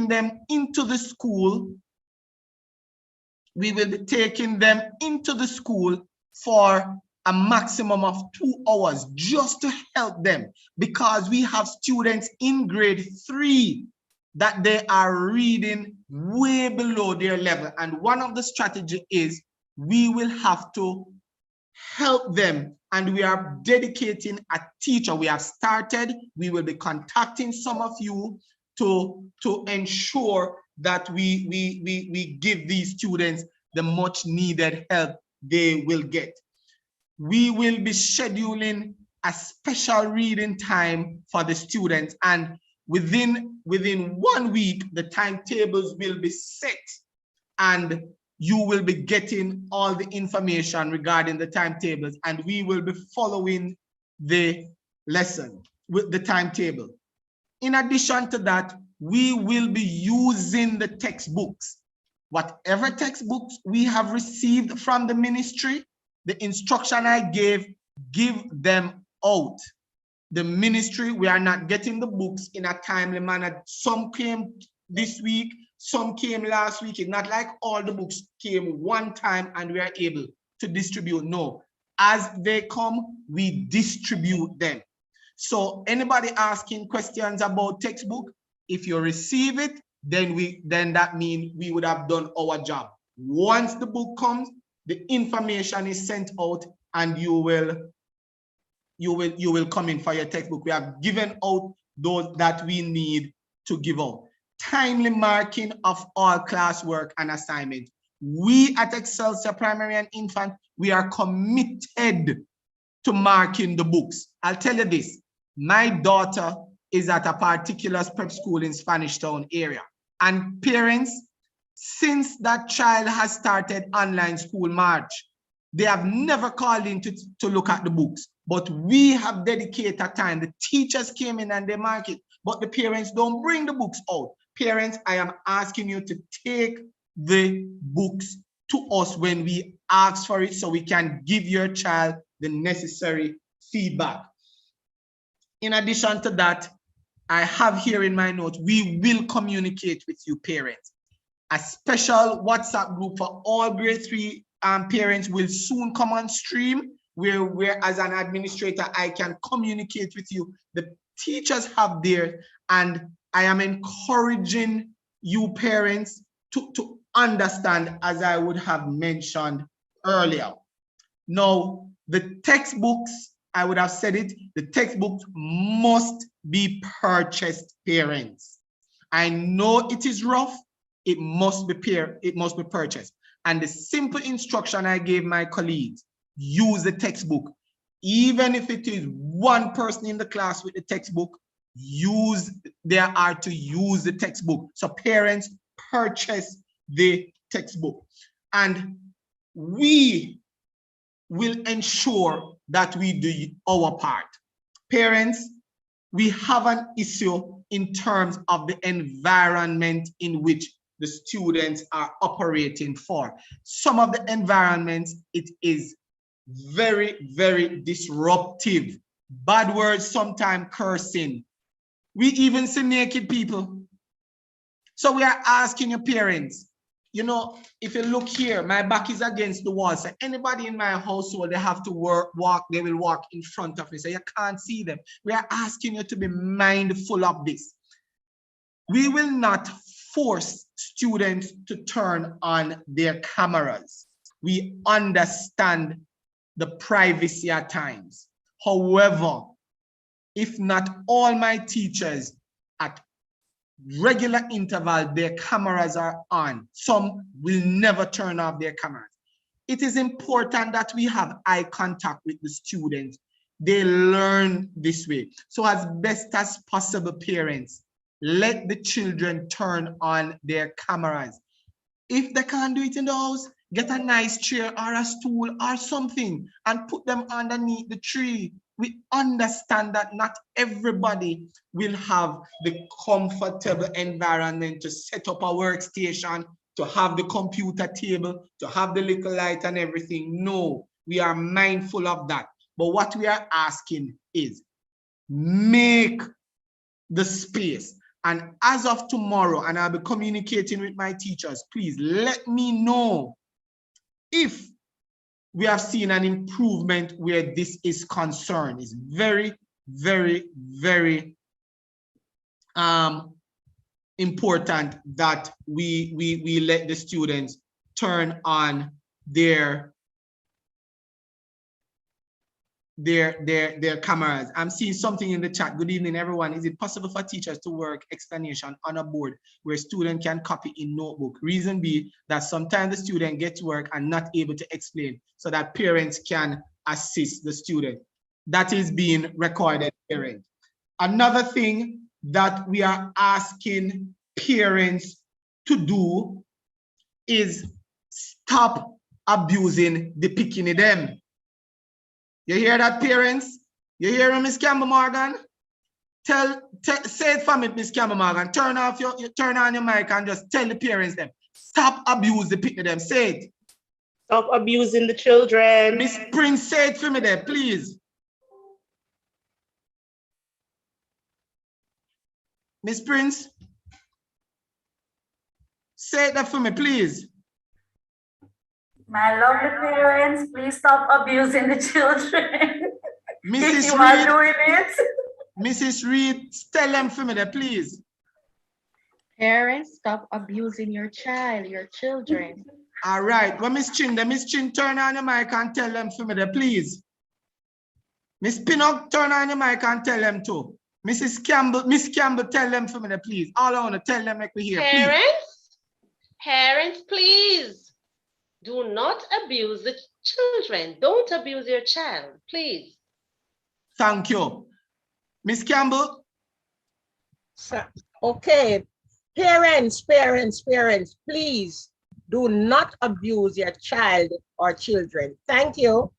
taking them into the school. We will be taking them into the school for a maximum of 2 hours just to help them, because we have students in grade 3 that they are reading way below their level. And one of the strategies is we will have to help them, and we are dedicating a teacher. We have started. We will be contacting some of you to ensure that we give these students the much needed help they will get. We will be scheduling a special reading time for the students, and within 1 week, the timetables will be set, and you will be getting all the information regarding the timetables, and we will be following the lesson with the timetable. In addition to that, we will be using the textbooks. Whatever textbooks we have received from the ministry, the instruction I gave, give them out. The ministry, we are not getting the books in a timely manner. Some came this week, some came last week. It's not like all the books came one time and we are able to distribute. No, as they come, we distribute them. So anybody asking questions about textbook, if you receive it, then that means we would have done our job. Once the book comes, the information is sent out, and you will come in for your textbook. We have given out those that we need to give out. Timely marking of all classwork and assignment. We at Excelsior Primary and Infant, we are committed to marking the books. I'll tell you this, my daughter is at a particular prep school in Spanish Town area, and parents, since that child has started online school March, they have never called in to look at the books, but we have dedicated time. The teachers came in and they mark it, but the parents don't bring the books out. Parents, I am asking you to take the books to us when we ask for it, so we can give your child the necessary feedback. In addition to that, I have here in my notes, we will communicate with you parents. A special WhatsApp group for all grade 3 parents will soon come on stream, where as an administrator, I can communicate with you. The teachers have theirs, and I am encouraging you parents to understand, as I would have mentioned earlier. Now, the textbooks, I would have said it, the textbooks must be purchased, parents. I know it is rough, it must be purchased. And the simple instruction I gave my colleagues, use the textbook. Even if it is one person in the class with the textbook, they are to use the textbook. So parents, purchase the textbook. And we will ensure that we do our part. Parents, we have an issue in terms of the environment in which the students are operating for. Some of the environments, it is very, very disruptive. Bad words, sometimes cursing. We even see naked people. So we are asking your parents, you know, if you look here, my back is against the wall. So anybody in my household, they have to walk, they will walk in front of me. So you can't see them. We are asking you to be mindful of this. We will not force students to turn on their cameras. We understand the privacy at times. However, if not all my teachers at regular interval, their cameras are on. Some will never turn off their cameras. It is important that we have eye contact with the students. They learn this way. So as best as possible, parents, let the children turn on their cameras. If they can't do it in the house, get a nice chair or a stool or something and put them underneath the tree. We understand that not everybody will have the comfortable environment to set up a workstation, to have the computer table, to have the little light and everything. No, we are mindful of that. But what we are asking is make the space. And as of tomorrow, and I'll be communicating with my teachers, please let me know if we have seen an improvement where this is concerned. It's very, very, very important that we let the students turn on their cameras. I'm seeing something in the chat. Good evening, everyone. Is it possible for teachers to work explanation on a board where student can copy in notebook? Reason be that sometimes the student gets work and not able to explain, so that parents can assist the student. That is being recorded, parent. Another thing that we are asking parents to do is stop abusing the picking them. You hear that, parents? You hear him, Miss Campbell Morgan? Say it for me, Miss Campbell Morgan. Turn on your mic and just tell the parents them. Stop abusing the picking them. Say it. Stop abusing the children. Miss Prince, say it for me there, please. Miss Prince, say that for me, please. My lovely parents, please stop abusing the children. Mrs. If you are doing it. Mrs. Reed, tell them for me there, please. Parents, stop abusing your child, your children. All right. Well, Miss Chin, turn on your mic and tell them for me there, please. Miss Pinnock, turn on your mic and tell them too. Miss Campbell, tell them for me there, please. All I want to tell them, make me hear, Parents, please. Do not abuse the children. Don't abuse your child, please. Thank you. Miss Campbell? Okay. Parents, please do not abuse your child or children. Thank you.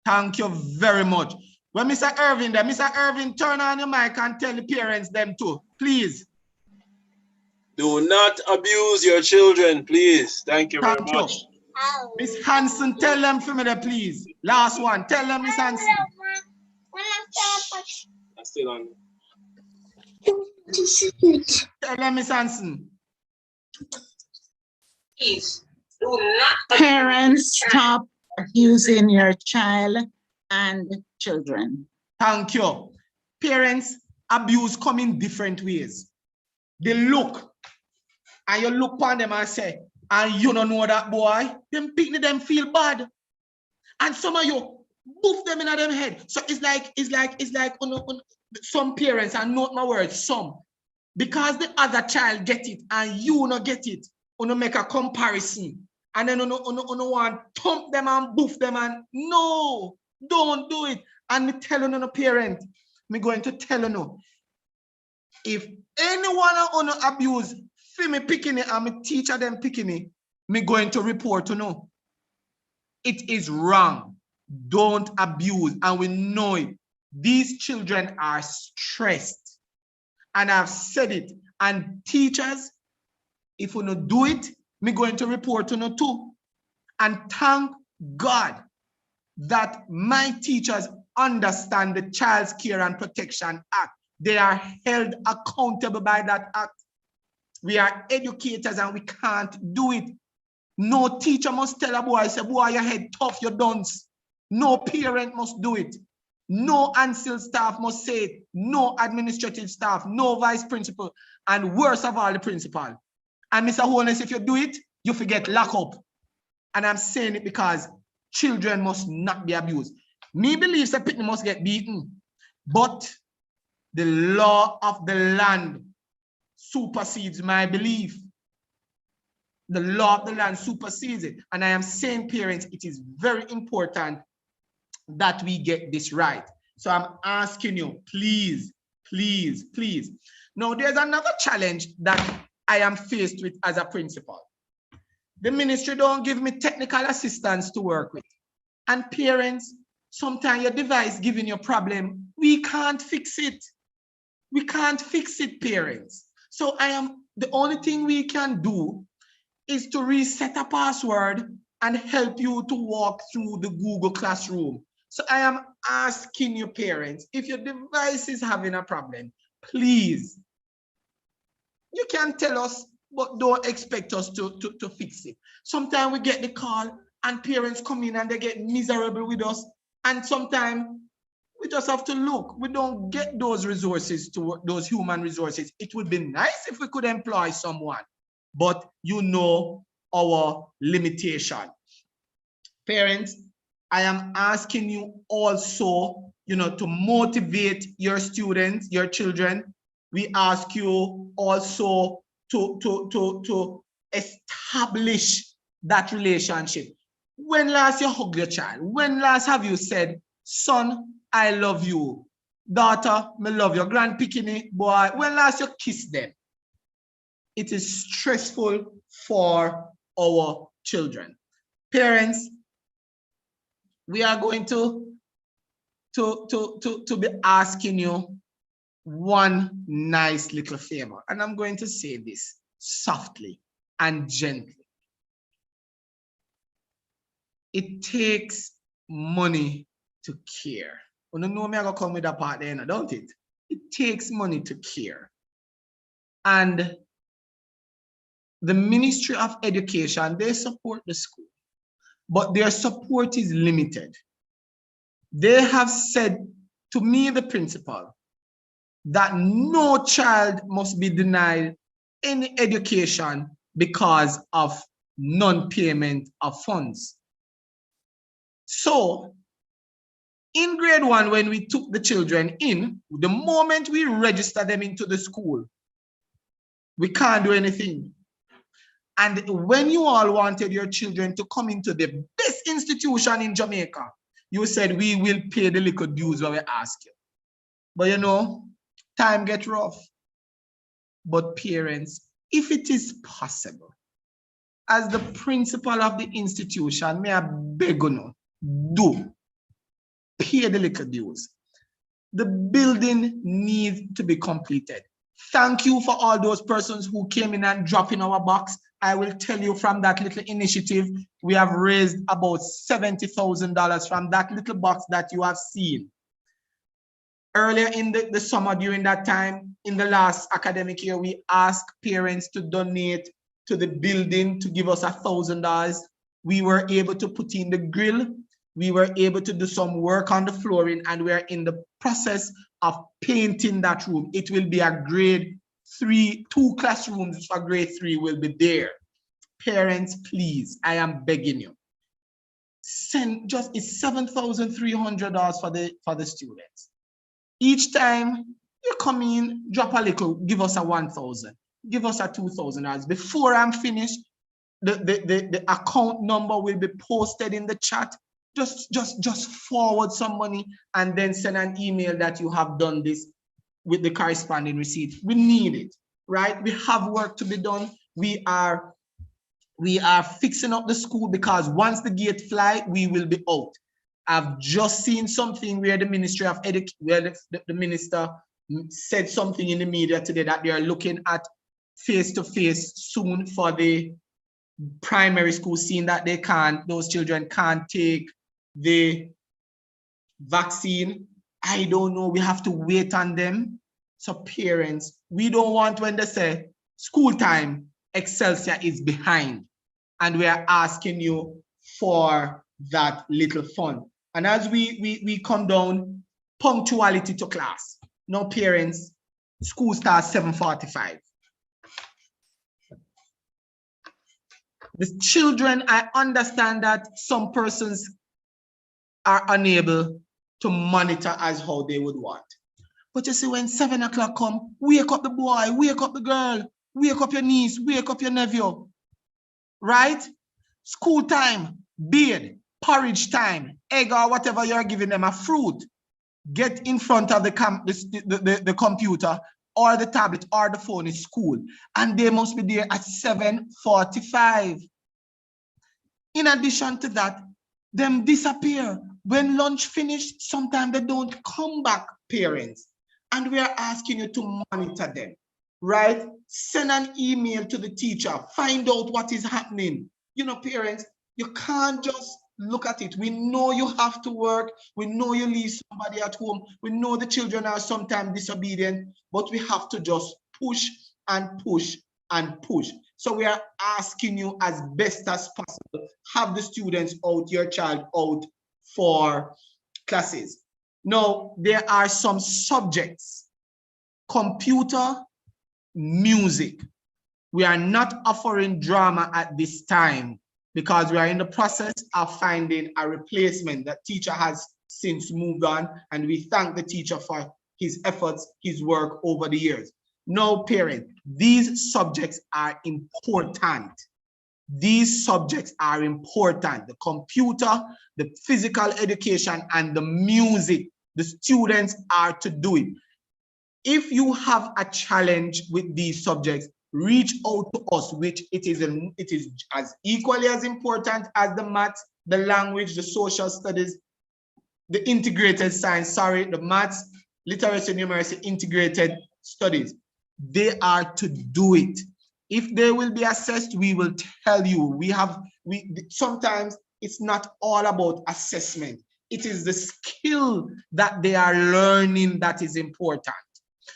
Thank you very much. Well, Mr. Irving there. Mr. Irving, turn on your mic and tell the parents them too, please. Do not abuse your children, please. Thank you very much. Miss Hanson, tell them for me there, please. Last one. Tell them, Miss Hanson. I'm still on. Tell them, Miss Hanson. Please do not. Parents, stop abusing your child and children. Thank you. Parents, abuse come in different ways. They look, and you look upon them and say, and you don't know that boy, them picnic them feel bad. And some of you boof them in them head. So it's like some parents, and note my words, some, because the other child get it and you not get it, you make a comparison. And then you want to thump them and boof them, and no, don't do it. And me tell you, no parent, me going to tell you, if anyone on abuse me picking it and me teacher them picking it, me going to report to know. It is wrong. Don't abuse. And we know it. These children are stressed. And I've said it. And teachers, if we don't do it, me going to report to know too. And thank God that my teachers understand the Child Care and Protection Act. They are held accountable by that act. We are educators and we can't do it. No teacher must tell a boy, say, boy, your head tough, you're dunce. No parent must do it. No ANSIL staff must say it. No administrative staff, no vice principal, and worst of all, the principal. And Mr. Holness, if you do it, you forget lock up. And I'm saying it because children must not be abused. Me believes that people must get beaten, but the law of the land supersedes my belief. The law of the land supersedes it. And I am saying, parents, it is very important that we get this right. So I'm asking you, please, please, please. Now, there's another challenge that I am faced with as a principal. The ministry don't give me technical assistance to work with. And parents, sometimes your device giving you a problem, we can't fix it. We can't fix it, parents. So the only thing we can do is to reset a password and help you to walk through the Google Classroom. So I am asking you, parents, if your device is having a problem, please You can tell us, but don't expect us to fix it. Sometimes we get the call and parents come in and they get miserable with us. And sometimes we just have to look. We don't get those resources, to those human resources. It would be nice if we could employ someone, but you know our limitation. Parents, I am asking you also, to motivate your students, your children. We ask you also to establish that relationship. When last you hugged your child? When last have you said, son, I love you. Daughter, me love your grand picking boy. When last you kissed them? It is stressful for our children. Parents, we are going to be asking you one nice little favor. And I'm going to say this softly and gently. It takes money to care. You know me, I'm going to come with that part there, don't it? It takes money to care. And the Ministry of Education, they support the school, but their support is limited. They have said to me, the principal, that no child must be denied any education because of non-payment of funds. So, in grade 1, when we took the children in, the moment we register them into the school, we can't do anything. And when you all wanted your children to come into the best institution in Jamaica, you said, we will pay the little dues when we ask you. But time gets rough. But parents, if it is possible, as the principal of the institution, may I beg you, do pay the little dues. The building needs to be completed. Thank you for all those persons who came in and dropped in our box. I will tell you, from that little initiative, we have raised about $70,000 from that little box that you have seen. Earlier in the summer, during that time, in the last academic year, we asked parents to donate to the building to give us $1,000. We were able to put in the grill. We were able to do some work on the flooring, and we're in the process of painting that room. It will be a grade 3, 2 classrooms for grade 3 will be there. Parents, please, I am begging you. It's $7,300 for the students. Each time you come in, drop a little, give us a $1,000, give us a $2,000. Before I'm finished, the account number will be posted in the chat. Just forward some money and then send an email that you have done this with the corresponding receipt. We need it, right? We have work to be done. We are fixing up the school, because once the gate fly, we will be out. I've just seen something where the Ministry of Education, where the minister said something in the media today that they are looking at face-to-face soon for the primary school, seeing that those children can't take the vaccine. I don't know, we have to wait on them. So parents, we don't want, when they say school time, Excelsior is behind, and we are asking you for that little fund. And as we come down, punctuality to class. No, parents, school starts 7:45. The children, I understand that some persons are unable to monitor as how they would want. But you see, when 7 o'clock come, wake up the boy, wake up the girl, wake up your niece, wake up your nephew, right? School time, beard, porridge time, egg or whatever you're giving them, a fruit. Get in front of the computer or the tablet or the phone in school, and they must be there at 7:45. In addition to that, them disappear. When lunch finished, sometimes they don't come back, parents. And we are asking you to monitor them, right? Send an email to the teacher, find out what is happening. Parents, you can't just look at it. We know you have to work. We know you leave somebody at home. We know the children are sometimes disobedient, but we have to just push and push and push. So we are asking you as best as possible, have the students out, your child out for classes. Now, there are some subjects, computer, music. We are not offering drama at this time because we are in the process of finding a replacement. That teacher has since moved on, and we thank the teacher for his efforts, his work over the years. No, parent, these subjects are important. These subjects are important. The computer, the physical education, and the music, the students are to do it. If you have a challenge with these subjects, reach out to us, which it is as equally as important as the maths, the language, the social studies, the integrated science, the maths, literacy, numeracy, integrated studies. They are to do it. If they will be assessed, we will tell you. Sometimes it's not all about assessment. It is the skill that they are learning that is important.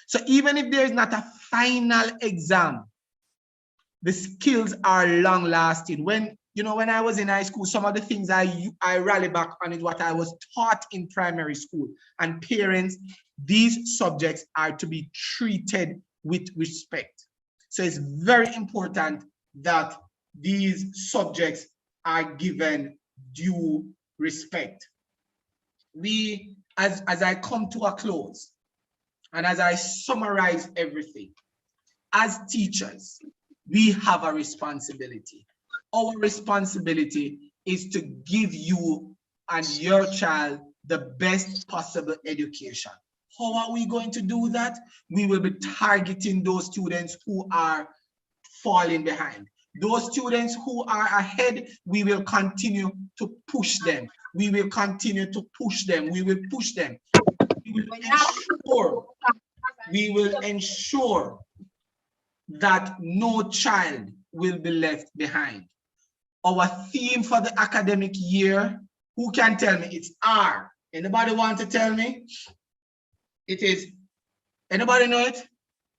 So even if there is not a final exam, the skills are long lasting. When I was in high school, some of the things I rally back on is what I was taught in primary school. And parents, these subjects are to be treated with respect. So it's very important that these subjects are given due respect. As I come to a close, and as I summarize everything, as teachers, we have a responsibility. Our responsibility is to give you and your child the best possible education. How are we going to do that? We will be targeting those students who are falling behind. Those students who are ahead, we will continue to push them. We will continue to push them. We will push them. We will ensure that no child will be left behind. Our theme for the academic year, who can tell me? It's R. Anybody want to tell me? It is, anybody know it?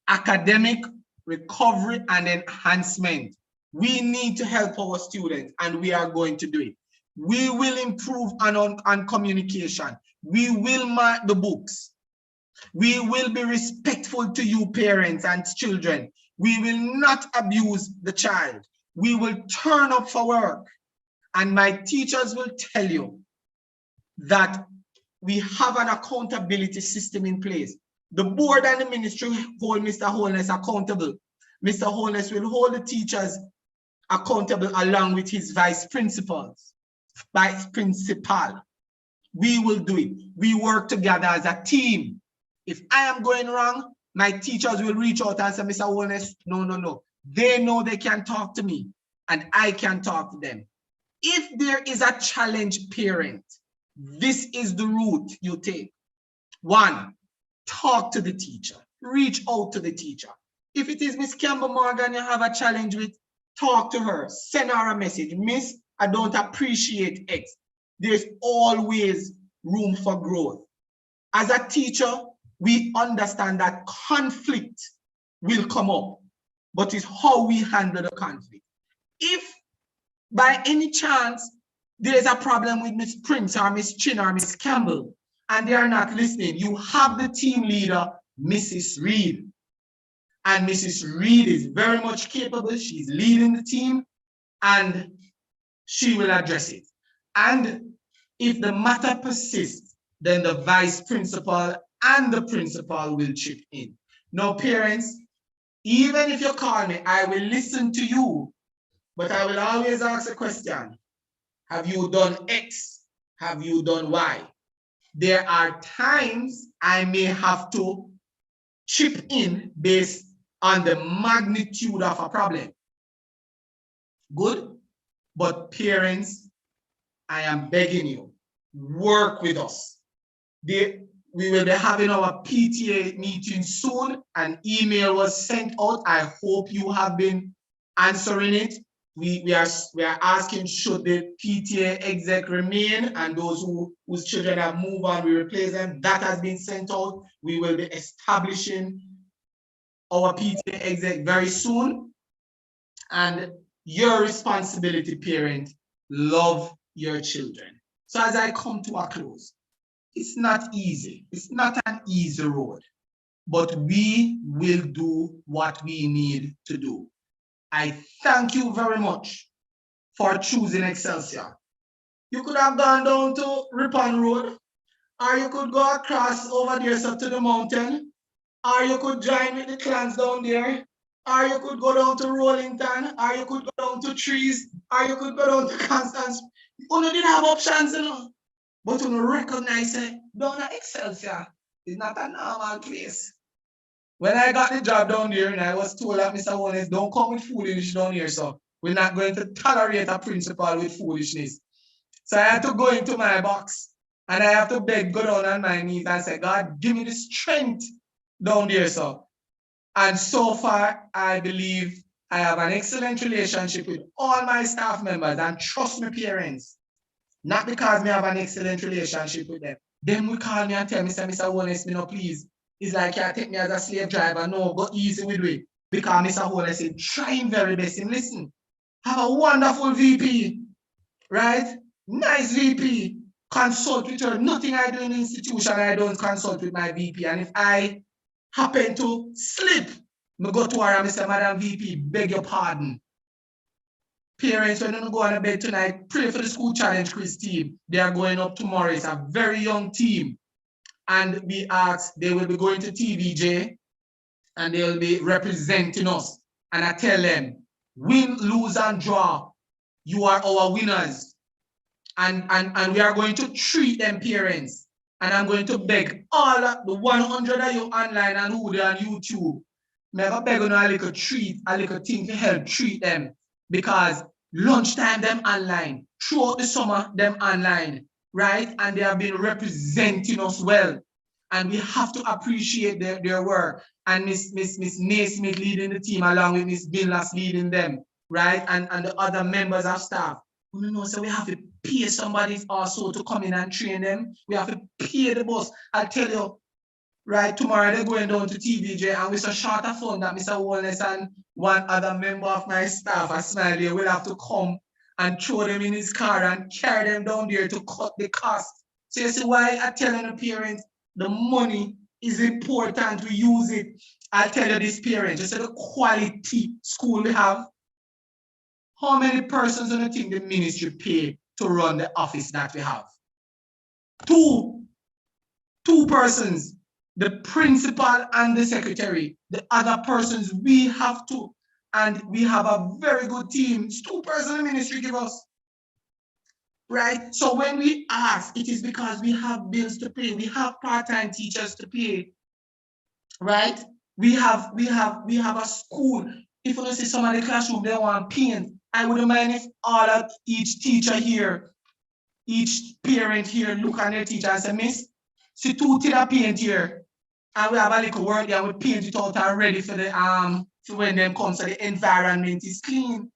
Academic recovery and enhancement. We need to help our students, and we are going to do it. We will improve on communication. We will mark the books. We will be respectful to you, parents and children. We will not abuse the child. We will turn up for work. And my teachers will tell you that we have an accountability system in place. The board and the ministry hold Mr. Holness accountable. Mr. Holness will hold the teachers accountable along with his vice principal. We will do it. We work together as a team. If I am going wrong, my teachers will reach out and say, Mr. Holness, no. They know they can talk to me and I can talk to them. If there is a challenge, parent, this is the route you take. 1, talk to the teacher. Reach out to the teacher. If it is Miss Campbell Morgan you have a challenge with, talk to her. Send her a message. Miss, I don't appreciate X. There's always room for growth. As a teacher, we understand that conflict will come up, but it's how we handle the conflict. If by any chance there's a problem with Miss Prince or Miss Chin or Miss Campbell and they are not listening, you have the team leader, Mrs. Reed. And Mrs. Reed is very much capable. She's leading the team and she will address it. And if the matter persists, then the vice principal and the principal will chip in. Now, parents, even if you call me, I will listen to you, but I will always ask a question. Have you done X? Have you done Y? There are times I may have to chip in based on the magnitude of a problem. Good? But parents, I am begging you, work with us. We will be having our PTA meeting soon. An email was sent out. I hope you have been answering it. We are asking, should the PTA exec remain, and those whose children have moved on, we replace them. That has been sent out. We will be establishing our PTA exec very soon. And your responsibility, parent, love your children. So as I come to a close, it's not easy. It's not an easy road, but we will do what we need to do. I thank you very much for choosing Excelsior. You could have gone down to Ripon Road, or you could go across over there so to the mountain, or you could join with the clans down there, or you could go down to Rollington, or you could go down to Trees, or you could go down to Constance. You didn't have options, you know. But you recognize it, down at Excelsior is not a normal place. When I got the job down there and I was told that Mr. Holness, don't come with foolishness down here, so we're not going to tolerate a principal with foolishness. So I had to go into my box and I have to beg, go down on my knees and say, God, give me the strength down there, so. And so far, I believe I have an excellent relationship with all my staff members, and trust me, parents, not because me have an excellent relationship with them. Them will call me and tell me, say, Mr. Holness, me no please. It's like you take me as a slave driver. No, go easy with it. Because Mr. Holness is trying very best. And listen, have a wonderful VP, right? Nice VP. Consult with her. Nothing I do in the institution, I don't consult with my VP. And if I happen to slip, me go to her and say, Madam VP, beg your pardon. Parents, when you go on to bed tonight, pray for the school challenge quiz team. They are going up tomorrow. It's a very young team. And we ask, they will be going to TVJ and they will be representing us. And I tell them, win, lose, and draw. You are our winners. And we are going to treat them, parents. And I'm going to beg all the 100 of you online and who they on YouTube. Never beg on a little treat, a little thing to help treat them. Because lunchtime, them online. Throughout the summer, them online. Right? And they have been representing us well. And we have to appreciate their work. And Miss Naismith leading the team along with Miss Billas leading them, right? And the other members of staff. You know, so we have to pay somebody also to come in and train them. We have to pay the boss. I'll tell you, right, tomorrow they're going down to TVJ and with a short of fun that Mr. Holness and one other member of my staff, a Smiley, will have to come and throw them in his car and carry them down there to cut the cost. So you see why I'm telling the parents, the money is important, we use it. I'll tell you this, parents, just the quality school we have. How many persons do you think the ministry pay to run the office that we have? Two persons, the principal and the secretary. The other persons we have to, and we have a very good team. It's 2 persons the ministry give us. Right? So when we ask, it is because we have bills to pay. We have part-time teachers to pay. Right? We have a school. If you see some of the classroom, they want paint. I wouldn't mind if all of each teacher here, each parent here look at their teacher and say, Miss, see 2 tinner paint here. And we have a little work there, we paint it out and ready for the for when them come so the environment is clean.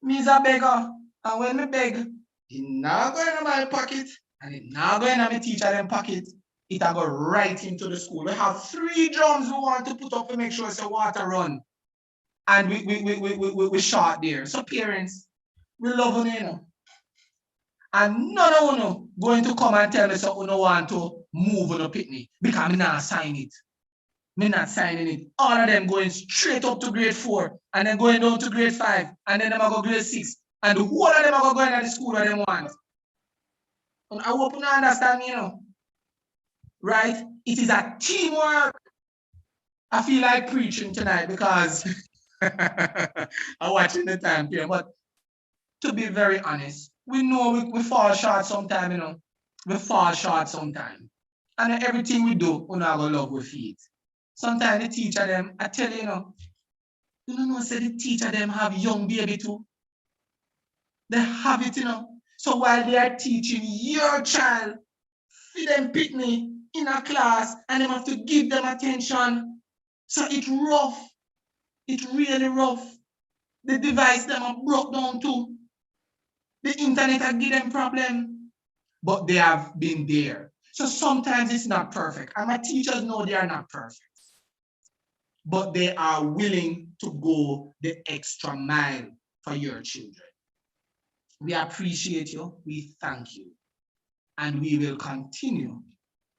Me's a beggar. And when me beg, it not going in my pocket, and it not going in my teacher them pocket. It will go right into the school. We have 3 drums we want to put up to make sure it's a water run. And we short there. So parents, we love you, you know. And none of you going to come and tell me so you don't want to move on a picnic because me not sign it. Me not signing it. All of them going straight up to grade 4 and then going down to grade 5 and then them go grade 6. And the whole of them are going to the school that they want. And I hope you understand me, you know. Right? It is a teamwork. I feel like preaching tonight because I'm watching the time here. But to be very honest, we know we fall short sometime, you know. We fall short sometime. And everything we do, we not gonna love with it. Sometimes the teacher them, I tell you, you know, say the teacher them have young baby too. They have it, you know. So while they are teaching your child, feed them picnic in a class, and they have to give them attention. So it's rough. It's really rough. The device them are broke down too. The internet has given them problem, but they have been there. So sometimes it's not perfect. And my teachers know they are not perfect. but they are willing to go the extra mile for your children. We appreciate you, we thank you, and we will continue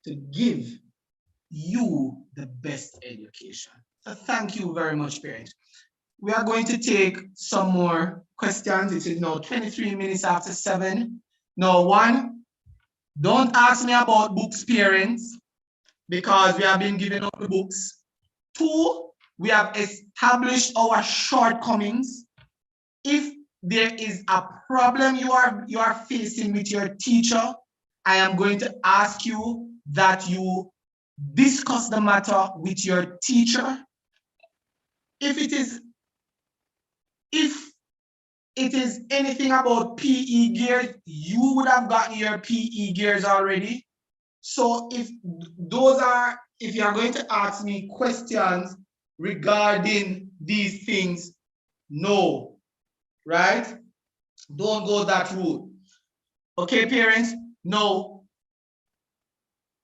to give you the best education. So thank you very much, parents. We are going to take some more questions. It is now 23 minutes after 7. Now, one, don't ask me about books, parents, because we have been giving out the books. 2, we have established our shortcomings. If there is a problem you are facing with your teacher, I am going to ask you that you discuss the matter with your teacher. If it is anything about PE gears, you would have gotten your PE gears already. So if you are going to ask me questions regarding these things, no, right? Don't go that route. Okay, parents? No.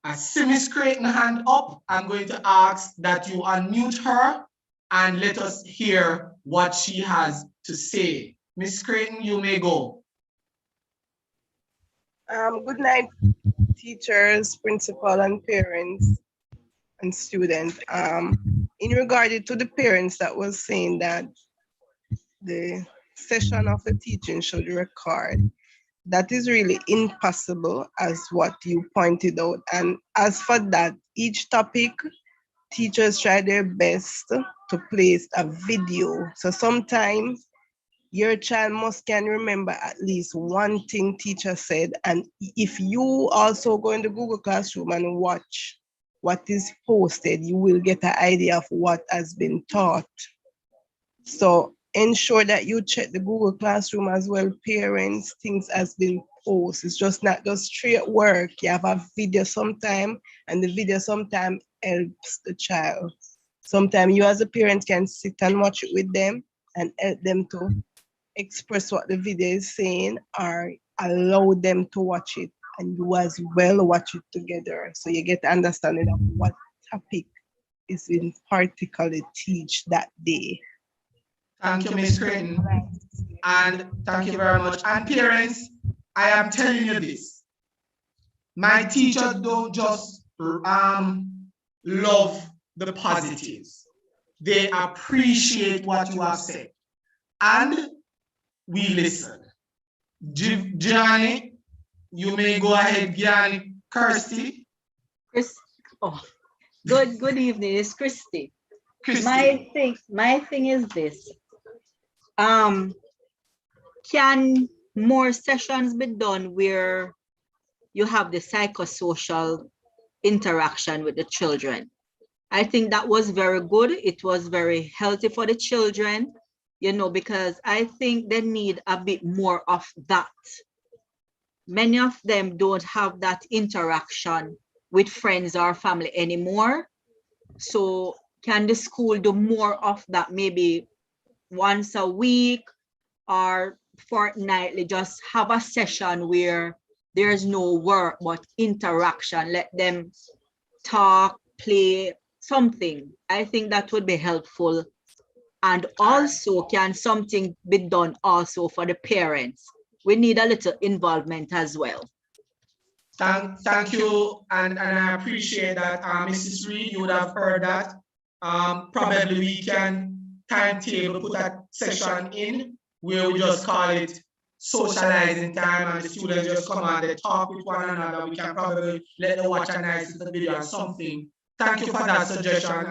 I see Miss Creighton hand up. I'm going to ask that you unmute her and let us hear what she has to say. Miss Creighton, you may go. Good night, teachers, principal, and parents and students. In regard to the parents that was saying that the session of the teaching should record, that is really impossible as what you pointed out. And as for that, each topic, teachers try their best to place a video. So sometimes your child can remember at least one thing teacher said. And if you also go in the Google Classroom and watch what is posted, you will get an idea of what has been taught. So ensure that you check the Google Classroom as well, parents, things has been posted. It's just not just straight work. You have a video sometime, and the video sometimes helps the child. Sometimes you as a parent can sit and watch it with them and help them to express what the video is saying, or allow them to watch it, and you as well watch it together. So you get understanding of what topic is in particularly teach that day. Thank you, Ms. Creighton. And thank you very much. And parents, I am telling you this. My teachers don't just love the positives. They appreciate what you have said. And we listen. Gianni, you may go ahead, Gianni. Kirsty. Good evening, it's Christy. Christy. My thing is this. Can more sessions be done where you have the psychosocial interaction with the children? I think that was very good. It was very healthy for the children, you know, because I think they need a bit more of that. Many of them don't have that interaction with friends or family anymore. So can the school do more of that, maybe once a week or fortnightly, just have a session where there's no work but interaction, let them talk, play, something. I think that would be helpful. And also, can something be done also for the parents? We need a little involvement as well. Thank you, and I appreciate that, Mrs. Reed, you would have heard that. Probably we can timetable, put that session in where we just call it socializing time, and the students just come and they talk with one another. We can probably let them watch a nice little video or something. Thank you for that suggestion.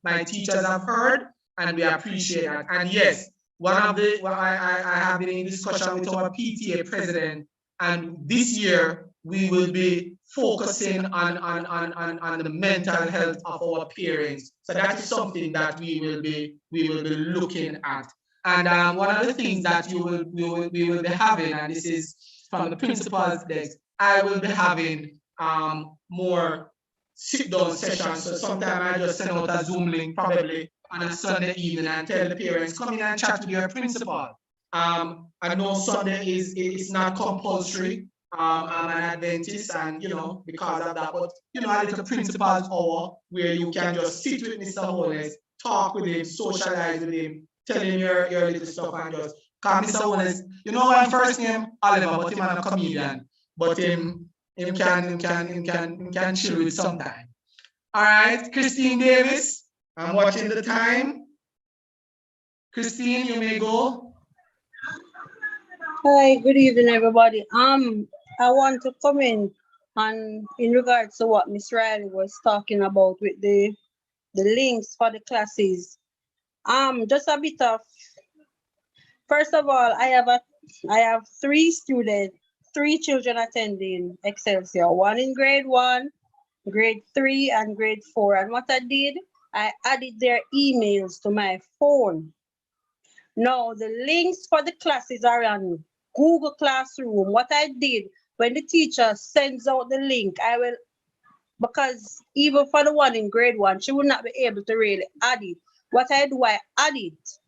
My teachers have heard, and we appreciate that. And yes, I have been in discussion with our PTA president, and this year we will be focusing on the mental health of our parents. So that is something that we will be looking at. And one of the things that we will be having, and this is from the principal's desk, I will be having more sit-down sessions. So sometimes I just send out a Zoom link probably on a Sunday evening and tell the parents, come in and chat with your principal. I know Sunday is not compulsory. I'm an Adventist, and because of that, but a little principal's hour where you can just sit with Mr. Holness, talk with him, socialize with him, tell him your little stuff and just, cause Mr. Holness, you know one first name, Oliver, but him not a comedian, but him can chill with sometime. All right, Christine Davis, I'm watching the time. Christine, you may go. Hi, good evening, everybody. I want to comment on in regards to what Miss Riley was talking about with the links for the classes. Just a bit of. First of all, I have three children attending Excelsior. One in grade 1, grade 3, and grade 4. And what I did, I added their emails to my phone. Now, the links for the classes are on Google Classroom. What I did, when the teacher sends out the link, because even for the one in grade 1, she would not be able to really add it. What I do, I add it.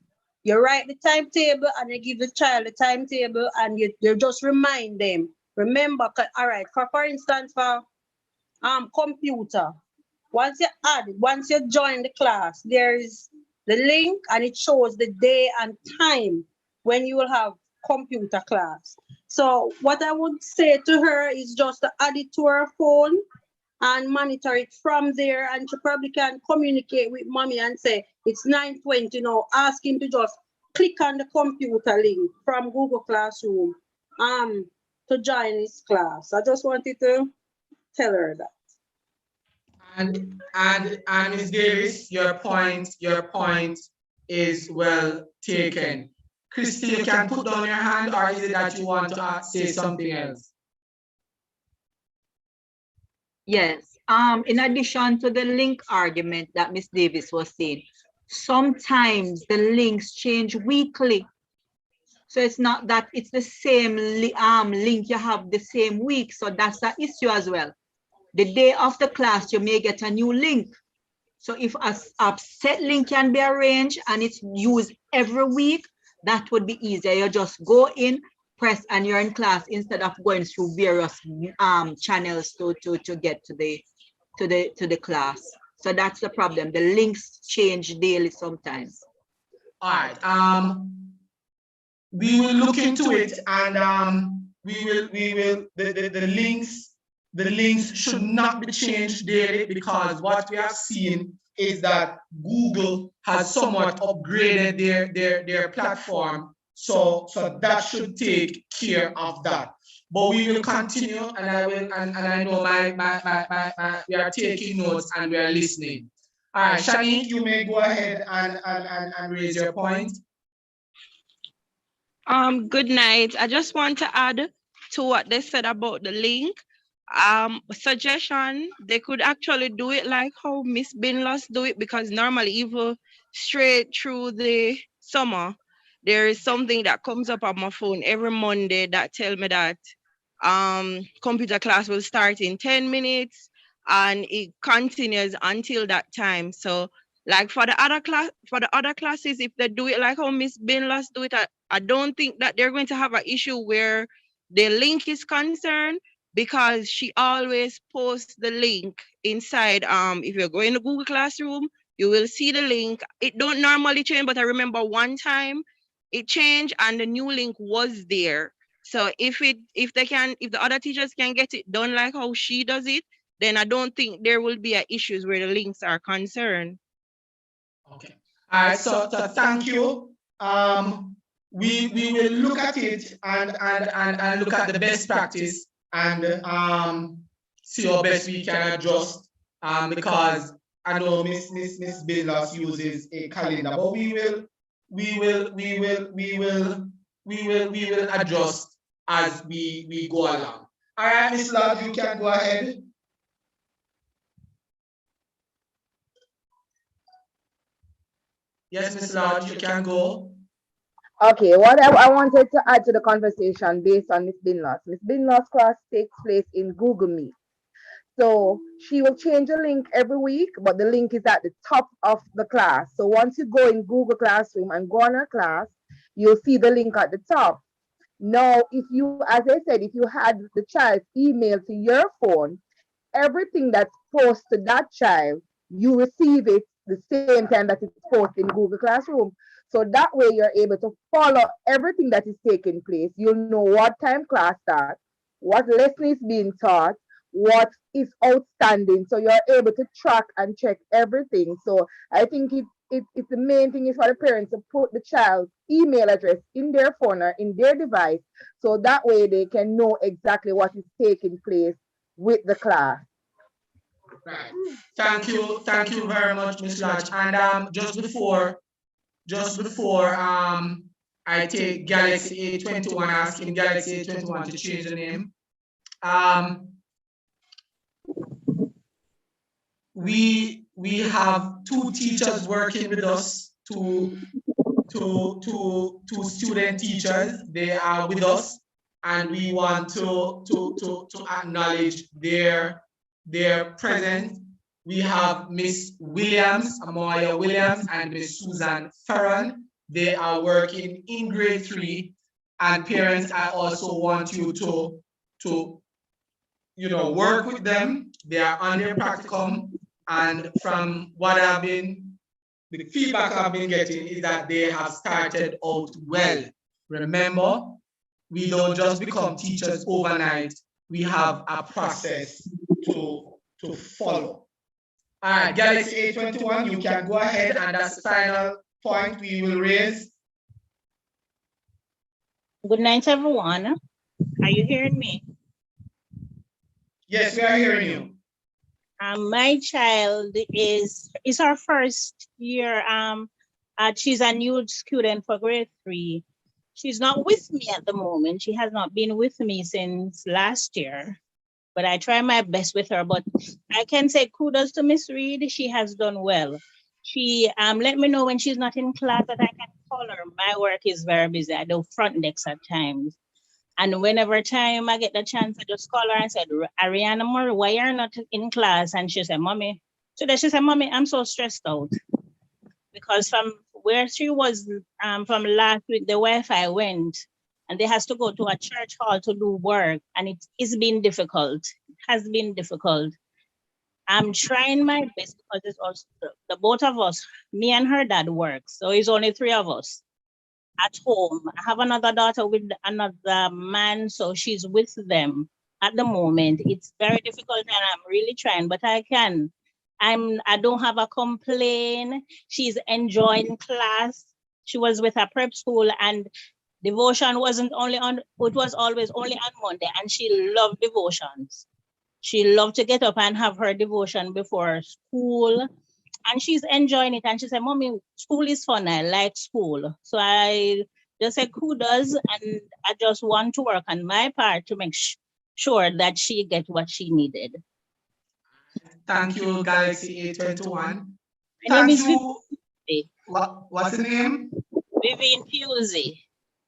You write the timetable and you give the child the timetable and you just remind them. Remember, all right, for instance, for computer, once you join the class, there is the link and it shows the day and time when you will have computer class. So what I would say to her is just to add it to her phone and monitor it from there, and she probably can communicate with mommy and say it's 9:20 now, ask him to just click on the computer link from Google Classroom to join his class. I just wanted to tell her that. And Ms. Davis, your point is well taken. Christy, you can put down your hand, or is it that you want to say something else? Yes. In addition to the link argument that Miss Davis was saying, sometimes the links change weekly. So it's not that it's the same link you have the same week. So that's the issue as well. The day of the class, you may get a new link. So if a set link can be arranged and it's used every week, that would be easier. You just go in, press, and you're in class instead of going through various channels to get to the class. So that's the problem. The links change daily sometimes. All right. We will look into it, and the links should not be changed daily, because what we have seen is that Google has somewhat upgraded their platform. So that should take care of that. But we will continue, and I know we are taking notes and we are listening. All right, Shanique, you may go ahead and raise your point. Good night. I just want to add to what they said about the link. Suggestion, they could actually do it like how Miss Binlos do it, because normally even straight through the summer, there is something that comes up on my phone every Monday that tell me that computer class will start in 10 minutes and it continues until that time. So like for the other classes, if they do it like how Miss Binlos do it, I don't think that they're going to have an issue where the link is concerned, because she always posts the link inside. If you're going to Google Classroom, you will see the link. It don't normally change, but I remember one time it changed and the new link was there. So if the other teachers can get it done like how she does it, then I don't think there will be issues where the links are concerned. Okay. All right. So thank you. We will look at it and look at the best practice and see how best we can adjust. Because I know Miss Binlos uses a calendar, but we will adjust as we go along. All right, Miss Love, you can go ahead. Yes, Miss Lodge, you can go. Okay, what I wanted to add to the conversation based on Miss Binlos. Miss Binlos' class takes place in Google Meet. So she will change the link every week, but the link is at the top of the class. So once you go in Google Classroom and go on her class, you'll see the link at the top. Now, if you, as I said, if you had the child's email to your phone, everything that's posted to that child, you receive it the same time that it's posted in Google Classroom. So that way you're able to follow everything that is taking place. You'll know what time class starts, what lesson is being taught, what is outstanding. So you're able to track and check everything. So I think it's the main thing is for the parents to put the child's email address in their phone or in their device. So that way they can know exactly what is taking place with the class. Right. Thank you very much, Ms. Raj. And just before I take Galaxy A21, asking Galaxy A21 to change the name. We have two teachers working with us, two student teachers. They are with us, and we want to acknowledge their presence. We have Miss Williams, Amoya Williams, and Miss Susan Ferran. They are working in grade 3, and parents, I also want you to work with them. They are on their practicum, and from what the feedback I've been getting is that they have started out well. Remember, we don't just become teachers overnight. We have a process to follow. All right, Galaxy A21, you can go ahead, and that's the final point we will raise. Good night, everyone. Are you hearing me? Yes, we are hearing you. My child is her first year. She's a new student for grade 3. She's not with me at the moment. She has not been with me since last year, but I try my best with her. But I can say kudos to Miss Reed. She has done well. She let me know when she's not in class that I can call her. My work is very busy. I do front decks at times. And whenever time I get the chance, I just call her and said, Ariana Murray, why you're not in class? And she said, Mommy. So then she said, Mommy, I'm so stressed out. Because from where she was from last week, the Wi-Fi went and they has to go to a church hall to do work. And it's been difficult. It has been difficult. I'm trying my best because it's also the both of us, me and her dad work. So it's only 3 of us at home. I have another daughter with another man, so she's with them at the moment. It's very difficult and I'm really trying, but I can. I don't have a complaint. She's enjoying class. She was with her prep school and devotion wasn't only on, it was always only on Monday, and she loved devotions. She loved to get up and have her devotion before school. And she's enjoying it. And she said, Mommy, school is fun. I like school. So I just said kudos. And I just want to work on my part to make sure that she gets what she needed. Thank you, Galaxy A21. My name is Vivian. What's the name? Vivian Pusey.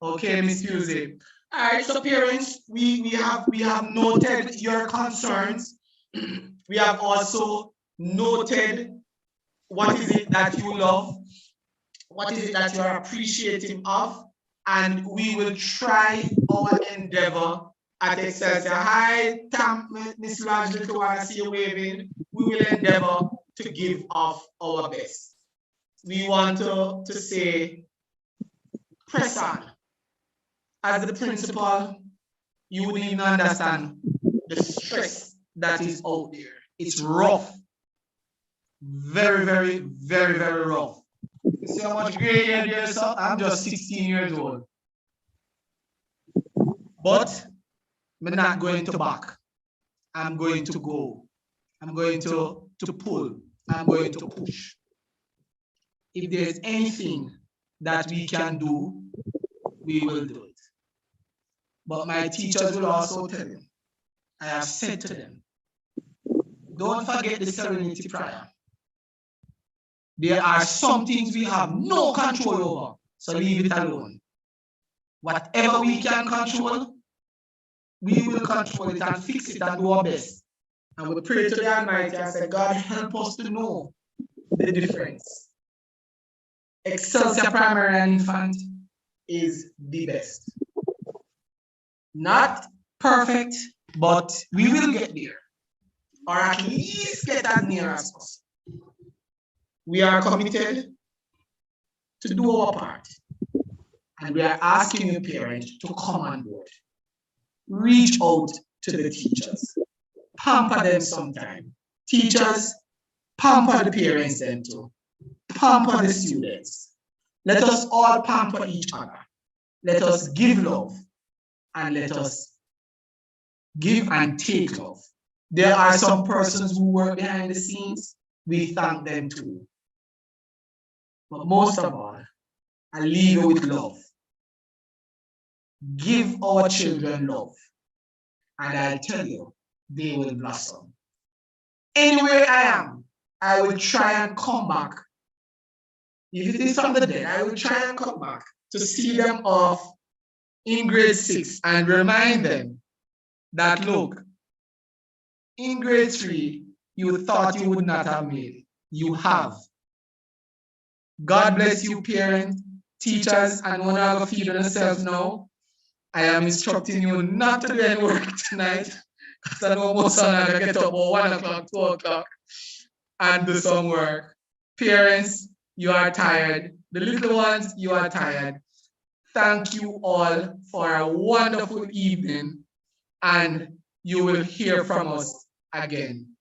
Okay, Miss Pusey. All right, so parents, we have noted your concerns. We have also noted what is it that you love, what is it that you are appreciative of, and we will try our endeavor at Excelsior. Hi, Miss Raj, I see you waving. We will endeavor to give off our best. We want to say, press on. As the principal, you wouldn't even understand the stress that is out there. It's rough. Very, very, very, very rough. You see how much gray hair there is? I'm just 16 years old. But I'm not going to back. I'm going to go. I'm going to pull. I'm going to push. If there's anything that we can do, we will do it. But my teachers will also tell you, I have said to them, don't forget the serenity prayer. There are some things we have no control over, so leave it alone. Whatever we can control, we will control it and fix it and do our best. And we pray to the Almighty and say, God, help us to know the difference. Excelsior Primary and Infant is the best. Not perfect, but we will get there. Or at least get as near as possible. we are committed to do our part. And we are asking you, parents, to come on board. Reach out to the teachers. Pamper them sometime. Teachers, pamper the parents them too. Pamper the students. Let us all pamper each other. Let us give love and let us give and take love. There are some persons who work behind the scenes. We thank them too. But most of all, I leave you with love. Give our children love. And I'll tell you, they will blossom. Anywhere I am, I will try and come back. If it is from the dead, I will try and come back to see them off in grade 6 and remind them that, look, in grade 3, you thought you would not have made it. You have. God bless you, parents, teachers, and one of feed yourself now. I am instructing you not to do any work tonight, because I know most of you get up about 1 o'clock, 2 o'clock, and do some work. Parents, you are tired. The little ones, you are tired. Thank you all for a wonderful evening, and you will hear from us again.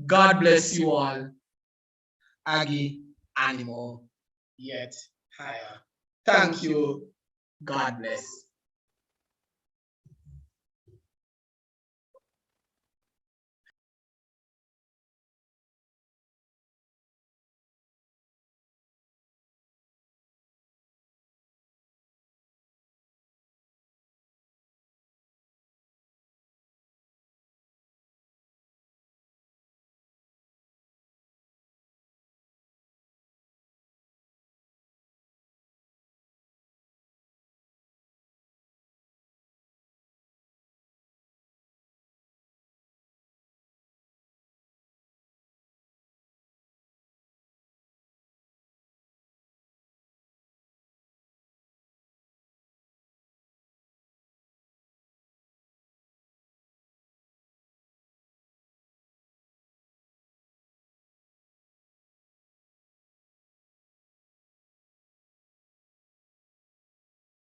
God bless you all. Aggie, animal, yet higher. Thank you. God bless.